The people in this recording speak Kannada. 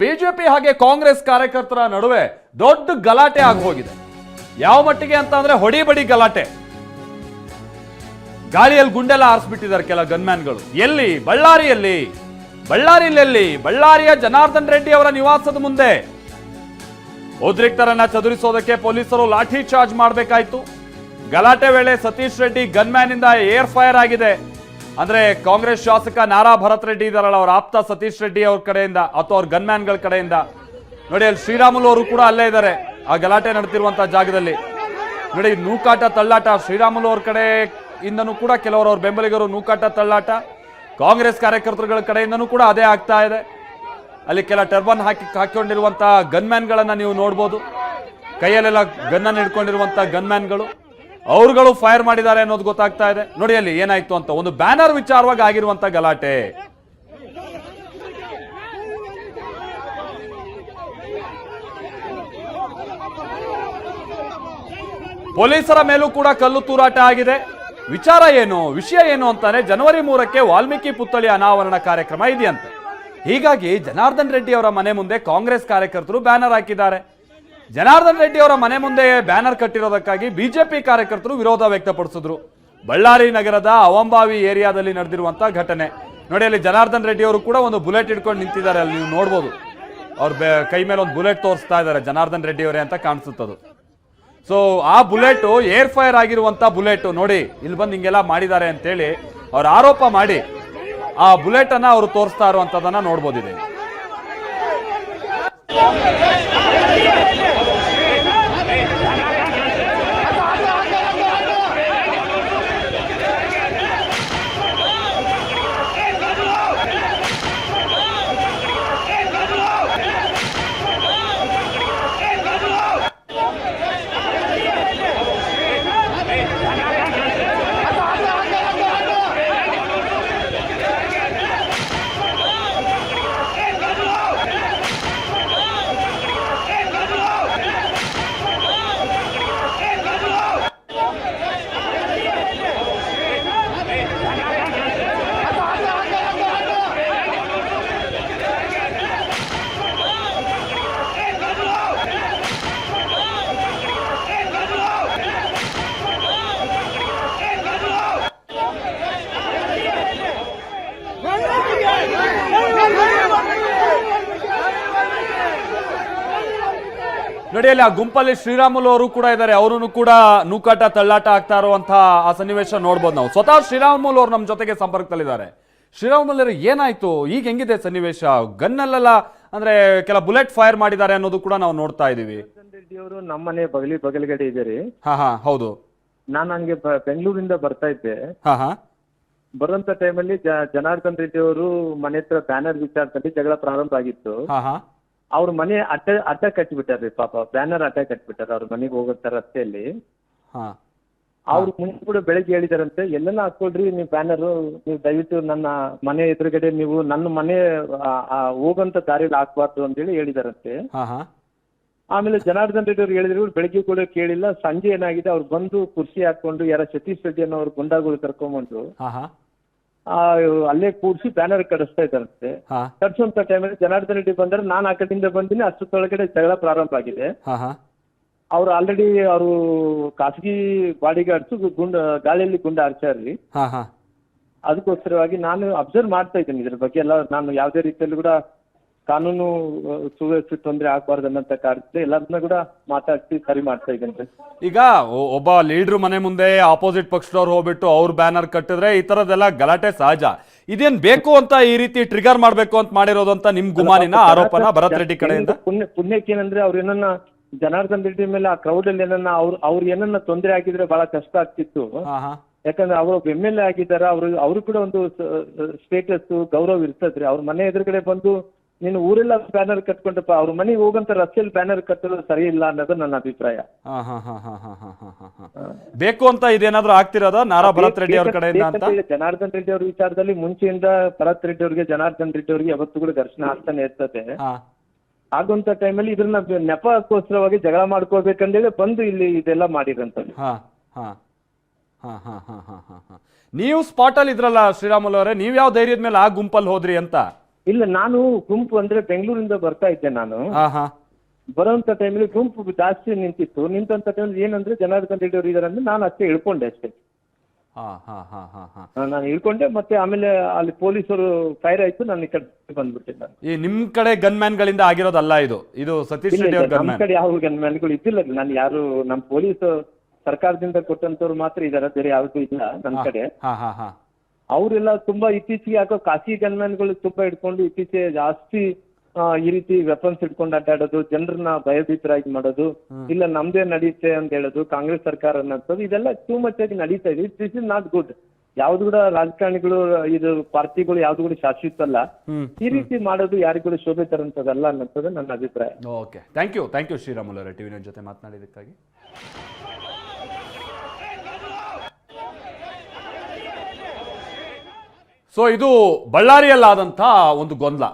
ಬಿಜೆಪಿ ಹಾಗೆ ಕಾಂಗ್ರೆಸ್ ಕಾರ್ಯಕರ್ತರ ನಡುವೆ ದೊಡ್ಡ ಗಲಾಟೆ ಆಗಿ ಹೋಗಿದೆ. ಯಾವ ಮಟ್ಟಿಗೆ ಅಂತ ಅಂದ್ರೆ ಹೊಡಿಬಡಿ ಗಲಾಟೆ. ಗಾಳಿಯಲ್ಲಿ ಗುಂಡೆಲ್ಲ ಹಾರಿಸ್ಬಿಟ್ಟಿದ್ದಾರೆ ಕೆಲ ಗನ್ಮ್ಯಾನ್ಗಳು. ಎಲ್ಲಿ? ಬಳ್ಳಾರಿಯಲ್ಲಿ ಬಳ್ಳಾರಿಯ ಜನಾರ್ದನ್ ರೆಡ್ಡಿ ಅವರ ನಿವಾಸದ ಮುಂದೆ ಉದ್ರಿಕ್ತರನ್ನ ಚದುರಿಸೋದಕ್ಕೆ ಪೊಲೀಸರು ಲಾಠಿ ಚಾರ್ಜ್ ಮಾಡಬೇಕಾಯ್ತು. ಗಲಾಟೆ ವೇಳೆ ಸತೀಶ್ ರೆಡ್ಡಿ ಗನ್ಮ್ಯಾನ್ ಇಂದ ಏರ್ ಫೈರ್ ಆಗಿದೆ. ಅಂದ್ರೆ ಕಾಂಗ್ರೆಸ್ ಶಾಸಕ ನಾರಾ ಭರತ್ ರೆಡ್ಡಿ ಇದಾರಲ್ಲ, ಅವರ ಆಪ್ತ ಸತೀಶ್ ರೆಡ್ಡಿ ಅವ್ರ ಕಡೆಯಿಂದ ಅಥವಾ ಅವ್ರ ಗನ್ಮ್ಯಾನ್ಗಳ ಕಡೆಯಿಂದ. ನೋಡಿ, ಅಲ್ಲಿ ಶ್ರೀರಾಮುಲು ಅವರು ಕೂಡ ಅಲ್ಲೇ ಇದ್ದಾರೆ ಆ ಗಲಾಟೆ ನಡೆದಿರುವಂತಹ ಜಾಗದಲ್ಲಿ. ನೋಡಿ, ನೂಕಾಟ ತಳ್ಳಾಟ ಶ್ರೀರಾಮುಲು ಅವ್ರ ಕಡೆಯಿಂದನೂ ಕೂಡ ಕೆಲವರು ಅವ್ರ ಬೆಂಬಲಿಗರು ನೂಕಾಟ ತಳ್ಳಾಟ, ಕಾಂಗ್ರೆಸ್ ಕಾರ್ಯಕರ್ತರುಗಳ ಕಡೆಯಿಂದನೂ ಕೂಡ ಅದೇ ಆಗ್ತಾ ಇದೆ. ಅಲ್ಲಿ ಕೆಲ ಟರ್ಬನ್ ಹಾಕೊಂಡಿರುವಂತಹ ಗನ್ಮ್ಯಾನ್ಗಳನ್ನ ನೀವು ನೋಡ್ಬೋದು. ಕೈಯಲ್ಲೆಲ್ಲ ಗನ್ನನ್ನು ಹಿಡ್ಕೊಂಡಿರುವಂತಹ ಗನ್ಮ್ಯಾನ್ಗಳು, ಅವರುಗಳು ಫೈರ್ ಮಾಡಿದ್ದಾರೆ ಅನ್ನೋದು ಗೊತ್ತಾಗ್ತಾ ಇದೆ. ನೋಡಿ ಅಲ್ಲಿ ಏನಾಯ್ತು ಅಂತ, ಒಂದು ಬ್ಯಾನರ್ ವಿಚಾರವಾಗಿ ಆಗಿರುವಂತ ಗಲಾಟೆ. ಪೊಲೀಸರ ಮೇಲೂ ಕೂಡ ಕಲ್ಲು ತೂರಾಟ ಆಗಿದೆ. ವಿಷಯ ಏನು ಅಂತಾನೆ, ಜನವರಿ 3ಕ್ಕೆ ವಾಲ್ಮೀಕಿ ಪುತ್ಥಳಿ ಅನಾವರಣ ಕಾರ್ಯಕ್ರಮ ಇದೆಯಂತೆ. ಹೀಗಾಗಿ ಜನಾರ್ದನ್ ರೆಡ್ಡಿ ಅವರ ಮನೆ ಮುಂದೆ ಕಾಂಗ್ರೆಸ್ ಕಾರ್ಯಕರ್ತರು ಬ್ಯಾನರ್ ಹಾಕಿದ್ದಾರೆ. ಜನಾರ್ದನ್ ರೆಡ್ಡಿ ಅವರ ಮನೆ ಮುಂದೆ ಬ್ಯಾನರ್ ಕಟ್ಟಿರೋದಕ್ಕಾಗಿ ಬಿಜೆಪಿ ಕಾರ್ಯಕರ್ತರು ವಿರೋಧ ವ್ಯಕ್ತಪಡಿಸಿದ್ರು. ಬಳ್ಳಾರಿ ನಗರದ ಅವಂಬಾವಿ ಏರಿಯಾದಲ್ಲಿ ನಡೆದಿರುವಂತಹ ಘಟನೆ. ನೋಡಿ, ಅಲ್ಲಿ ಜನಾರ್ದನ್ ರೆಡ್ಡಿ ಅವರು ಕೂಡ ಒಂದು ಬುಲೆಟ್ ಇಟ್ಕೊಂಡು ನಿಂತಿದ್ದಾರೆ. ಅಲ್ಲಿ ನೀವು ನೋಡ್ಬೋದು, ಅವ್ರ ಕೈ ಮೇಲೆ ಒಂದು ಬುಲೆಟ್ ತೋರಿಸ್ತಾ ಇದ್ದಾರೆ ಜನಾರ್ದನ್ ರೆಡ್ಡಿ ಅವರೇ ಅಂತ ಕಾಣಿಸುತ್ತದು. ಸೊ ಆ ಬುಲೆಟ್ ಏರ್ ಫೈರ್ ಆಗಿರುವಂತ ಬುಲೆಟ್ ನೋಡಿ, ಇಲ್ಲಿ ಬಂದು ಹಿಂಗೆಲ್ಲ ಮಾಡಿದ್ದಾರೆ ಅಂತೇಳಿ ಅವ್ರು ಆರೋಪ ಮಾಡಿ ಆ ಬುಲೆಟ್ ಅನ್ನ ಅವರು ತೋರಿಸ್ತಾ ಇರುವಂತದನ್ನ ನೋಡ್ಬೋದಿದೆ. ನೋಡಿ, ಅಲ್ಲಿ ಆ ಗುಂಪಲ್ಲಿ ಶ್ರೀರಾಮುಲು ಅವರು ಕೂಡ ಇದ್ದಾರೆ. ಅವರು ಕೂಡ ನೂಕಾಟ ತಳ್ಳಾಟ ಆಗ್ತಾ ಇರುವಂತಹ ಆ ಸನ್ನಿವೇಶ ನೋಡ್ಬೋದು ನಾವು. ಸ್ವತಃ ಶ್ರೀರಾಮುಲು ಅವರು ನಮ್ಮ ಜೊತೆಗೆ ಸಂಪರ್ಕದಲ್ಲಿದ್ದಾರೆ. ಶ್ರೀರಾಮುಲು ಅವರು, ಏನಾಯ್ತು ಈಗ? ಹೆಂಗಿದೆ ಸನ್ನಿವೇಶ? ಗನ್ನಲ್ಲೆಲ್ಲ ಅಂದ್ರೆ ಕೆಲ ಬುಲೆಟ್ ಫೈರ್ ಮಾಡಿದ್ದಾರೆ ಅನ್ನೋದು ಕೂಡ ನಾವು ನೋಡ್ತಾ ಇದೀವಿ. ರೆಡ್ಡಿ ಅವರು ನಮ್ಮ ಮನೆ ಬಗಲಗಡೆ ಇದ್ದಾರೆ. ಹೌದು. ನಾನು ಹಂಗೆ ಬೆಂಗಳೂರಿಂದ ಬರ್ತಾ ಇದ್ದೆ. ಬರುವಂತ ಟೈಮಲ್ಲಿ ಜನಾರ್ದನ್ ರೆಡ್ಡಿ ಅವರು ಮನೆ ಹತ್ರ ಬ್ಯಾನರ್ ವಿಚಾರದಲ್ಲಿ ಜಗಳ ಪ್ರಾರಂಭ ಆಗಿತ್ತು. ಅವ್ರ ಮನೆ ಅಡ್ಡ ಕಟ್ಟಿಬಿಟ್ಟಾರ್ರಿ ಪಾಪ. ಬ್ಯಾನರ್ ಅಡ್ಡ ಕಟ್ಬಿಟ್ಟಾರ ಅವ್ರ ಮನೆಗೆ ಹೋಗಂತ ರಸ್ತೆಯಲ್ಲಿ. ಅವ್ರು ಮುಂದೆ ಕೂಡ ಬೆಳಗ್ಗೆ ಹೇಳಿದಾರಂತೆ, ಎಲ್ಲೆಲ್ಲ ಹಾಕೊಳ್ರಿ ನೀವು ಬ್ಯಾನರ್, ನೀವು ದಯವಿಟ್ಟು ನನ್ನ ಮನೆ ಎದುರುಗಡೆ ನೀವು ನನ್ನ ಮನೆ ಹೋಗಂತ ದಾರಿಯಲ್ಲಿ ಹಾಕ್ಬಾರ್ದು ಅಂತೇಳಿ ಹೇಳಿದಾರಂತೆ. ಆಮೇಲೆ ಜನಾರ್ದನ್ ರೆಡ್ಡಿ ಅವ್ರು ಹೇಳಿದ್ರು, ಬೆಳಗ್ಗೆ ಕೂಡ ಕೇಳಿಲ್ಲ. ಸಂಜೆ ಏನಾಗಿದೆ, ಅವ್ರು ಬಂದು ಕುರ್ಚಿ ಹಾಕೊಂಡು ಯಾರ ಸತೀಶ್ ರೆಡ್ಡಿ ಅನ್ನೋ ಗುಂಡಾಗಳು ಕರ್ಕೊಂಡ್ಬಂದು ಅಲ್ಲೇ ಕೂರಿಸಿ ಬ್ಯಾನರ್ ಕಡಿಸ್ತಾ ಇದ್ದಾರಂತೆ. ಕಟ್ಸುವಂತ ಟೈಮಲ್ಲಿ ಜನಾರ್ದನ್ ರೆಡ್ಡಿ ಬಂದ್ರೆ ನಾನು ಆ ಕಡೆಯಿಂದ ಬಂದಿನಿ, ಅಷ್ಟೊಳಗಡೆ ಜಗಳ ಪ್ರಾರಂಭ ಆಗಿದೆ. ಅವ್ರು ಆಲ್ರೆಡಿ ಅವರು ಖಾಸಗಿ ಬಾಡಿಗಾರ್ಡ್ಸ್ ಗಾಳಿಯಲ್ಲಿ ಗುಂಡ ಹಾರ್ಚಾರ್ರಿ. ಅದಕ್ಕೋಸ್ಕರವಾಗಿ ನಾನು ಅಬ್ಸರ್ವ್ ಮಾಡ್ತಾ ಇದ್ದೀನಿ ಇದ್ರ ಬಗ್ಗೆ ಎಲ್ಲ. ನಾನು ಯಾವುದೇ ರೀತಿಯಲ್ಲಿ ಕೂಡ ಕಾನೂನು ಸುವ್ಯವಸ್ಥೆ ತೊಂದರೆ ಆಗ್ಬಾರ್ದು ಅನ್ನೋಂತ ಕಾರಣಕ್ಕೆ ಎಲ್ಲರನ್ನ ಕೂಡ ಮಾತಾಡ್ಸಿ ಸರಿ ಮಾಡ್ತಾ ಇದ್ದೇನೆ. ಈಗ ಒಬ್ಬ ಲೀಡರ್ ಮನೆ ಮುಂದೆ ಆಪೋಸಿಟ್ ಪಕ್ಷದವ್ರು ಹೋಗ್ಬಿಟ್ಟು ಅವ್ರ ಬ್ಯಾನರ್ ಕಟ್ಟಿದ್ರೆ ಈ ತರದೆಲ್ಲ ಗಲಾಟೆ ಸಹಜ. ಇದೇನ್ ಬೇಕು ಅಂತ ಈ ರೀತಿ ಟ್ರಿಗರ್ ಮಾಡ್ಬೇಕು ಅಂತ ಮಾಡಿರೋದು ಅಂತ ನಿಮ್ ಗುಮಾನಿನ ಆರೋಪನ ಭರತ್ ರೆಡ್ಡಿ ಕಡೆಯಿಂದ? ಪುಣ್ಯಕ್ಕೆ ಏನಂದ್ರೆ ಅವ್ರು ಏನನ್ನ ಜನಾರ್ದನ್ ರೆಡ್ಡಿ ಮೇಲೆ ಆ ಕ್ರೌಡ್ ಅಲ್ಲಿ ಏನನ್ನ ಅವ್ರು ಏನನ್ನ ತೊಂದರೆ ಆಗಿದ್ರೆ ಬಹಳ ಕಷ್ಟ ಆಗ್ತಿತ್ತು. ಯಾಕಂದ್ರೆ ಅವರು MLA ಆಗಿದ್ದಾರೆ, ಅವ್ರು ಕೂಡ ಒಂದು ಸ್ಟೇಟಸ್ ಗೌರವ ಇರ್ತದ್ರಿ. ಅವ್ರ ಮನೆ ಎದುರುಗಡೆ ಬಂದು ನೀನು ಊರೆಲ್ಲ ಬ್ಯಾನರ್ ಕಟ್ಕೊಂಡಪ್ಪ, ಅವ್ರ ಮನೆಗೆ ಹೋಗಂತ ರಸ್ತೆಯಲ್ಲಿ ಬ್ಯಾನರ್ ಕಟ್ಟೋದು ಸರಿ ಇಲ್ಲ ಅನ್ನೋದು ನನ್ನ ಅಭಿಪ್ರಾಯ. ಬೇಕು ಅಂತ ಇದೇನಾದ್ರೂ ಆಗ್ತಿರೋದ ನಾರಾ ಭರತ್ ರೆಡ್ಡಿ ಅವ್ರ ಕಡೆಯಿಂದ ಅಂತ? ಜನಾರ್ದನ್ ರೆಡ್ಡಿ ಅವ್ರ ವಿಚಾರದಲ್ಲಿ ಮುಂಚೆಯಿಂದ ಭರತ್ ರೆಡ್ಡಿ ಅವ್ರಿಗೆ ಜನಾರ್ದನ್ ರೆಡ್ಡಿ ಅವ್ರಿಗೆ ಯಾವತ್ತೂ ಕೂಡ ಘರ್ಷಣೆ ಆಗ್ತಾನೆ ಇರ್ತದೆ. ಆಗುವಂತ ಟೈಮಲ್ಲಿ ಇದ್ರನ್ನ ನೆಪಕ್ಕೋಸ್ಕರವಾಗಿ ಜಗಳ ಮಾಡ್ಕೋಬೇಕಂದೇಳಿ ಬಂದು ಇಲ್ಲಿ ಇದೆಲ್ಲ ಮಾಡಿರಂತದ್ದು. ನೀವು ಸ್ಪಾಟ್ ಅಲ್ಲಿ ಇದ್ರಲ್ಲ ಶ್ರೀರಾಮುಲು ಅವರೇ, ನೀವ್ ಯಾವ ಧೈರ್ಯದ ಮೇಲೆ ಆ ಗುಂಪಲ್ಲಿ ಹೋದ್ರಿ ಅಂತ? ಇಲ್ಲ, ನಾನು ಗುಂಪು ಅಂದ್ರೆ ಬೆಂಗಳೂರಿಂದ ಬರ್ತಾ ಇದ್ದೆ ನಾನು. ಹಾ ಹಾ ಬರೋಂತ ಟೈಮಲ್ಲಿ ಗುಂಪು ಜಾಸ್ತಿ ನಿಂತಂತ ಟೈಮಲ್ಲಿ ಏನಂದ್ರೆ ಜನಾರ್ದನ್ ರೆಡ್ಡಿ ಅವರು ಇದಾರೆ ಅಂದ್ರೆ ನಾನು ಅಷ್ಟೇ ಇಳ್ಕೊಂಡೆ ಅಷ್ಟೇ. ಹಾ ಹಾ ಹಾ ಹಾ ಹಾ ನಾನು ಇಳ್ಕೊಂಡೆ, ಮತ್ತೆ ಆಮೇಲೆ ಅಲ್ಲಿ ಪೊಲೀಸರು ಫೈರ್ ಆಯ್ತು, ನಾನು ಈ ಕಡೆ ಬಂದ್ಬಿಟ್ಟೆ. ನಾನು ಈ ನಿಮ್ ಕಡೆ ಗನ್ ಗಳಿಂದ ಆಗಿರೋದಲ್ಲ ಇದು ಸತೀಶ್ ರೆಡ್ಡಿ ಅವ್ರ ನಮ್ಮ ಕಡೆ ಯಾವ ಗನ್ಮ್ಯಾನ್ಗಳು ಇದ್ದಿಲ್ಲ. ನಾನು ಯಾರು ನಮ್ಮ ಪೊಲೀಸ್ ಸರ್ಕಾರದಿಂದ ಕೊಟ್ಟಂತವ್ರು ಮಾತ್ರ ಇದಾರೆ, ಬೇರೆ ಯಾವ್ದು ಇಲ್ಲ ನನ್ನ ಕಡೆ. ಹಾ ಹಾ ಹಾ ಅವರೆಲ್ಲ ತುಂಬಾ ಇತ್ತೀಚೆಗೆ ಯಾಕೋ ಖಾಸಗಿ ಗನ್ಮ್ಯಾನ್ಗಳು ತುಂಬಾ ಇಟ್ಕೊಂಡು ಇತ್ತೀಚೆಗೆ ಜಾಸ್ತಿ ಈ ರೀತಿ ವೆಪನ್ಸ್ ಇಟ್ಕೊಂಡು ಅಡ್ಡಾಡೋದು, ಜನರನ್ನ ಭಯಭೀತರಾಗಿ ಮಾಡೋದು, ಇಲ್ಲ ನಮ್ದೇ ನಡೀತೆ ಅಂತ ಹೇಳೋದು, ಕಾಂಗ್ರೆಸ್ ಸರ್ಕಾರ ಅನ್ನೋದು, ಇದೆಲ್ಲ ಟೂ ಮಚ್ ಆಗಿ ನಡೀತಾ ಇದೆ. This is not good. ಯಾವ್ದು ಕೂಡ ರಾಜಕಾರಣಿಗಳು, ಇದು ಪಾರ್ಟಿಗಳು ಯಾವ್ದು ಕೂಡ ಶಾಶ್ವತ ಅಲ್ಲ. ಈ ರೀತಿ ಮಾಡೋದು ಯಾರಿಗೂ ಶೋಭೆ ತರಂತದಲ್ಲ ಅನ್ನೋದು ನನ್ನ ಅಭಿಪ್ರಾಯ. ಓಕೆ, ಥ್ಯಾಂಕ್ ಯು ಶ್ರೀರಾಮುಲು ಅವರೇ ಟಿವಿ ಜೊತೆ ಮಾತನಾಡಿದ್ದಕ್ಕಾಗಿ. ಸೊ ಇದು ಬಳ್ಳಾರಿಯಲ್ಲಾದಂಥ ಒಂದು ಗೊಂದಲ.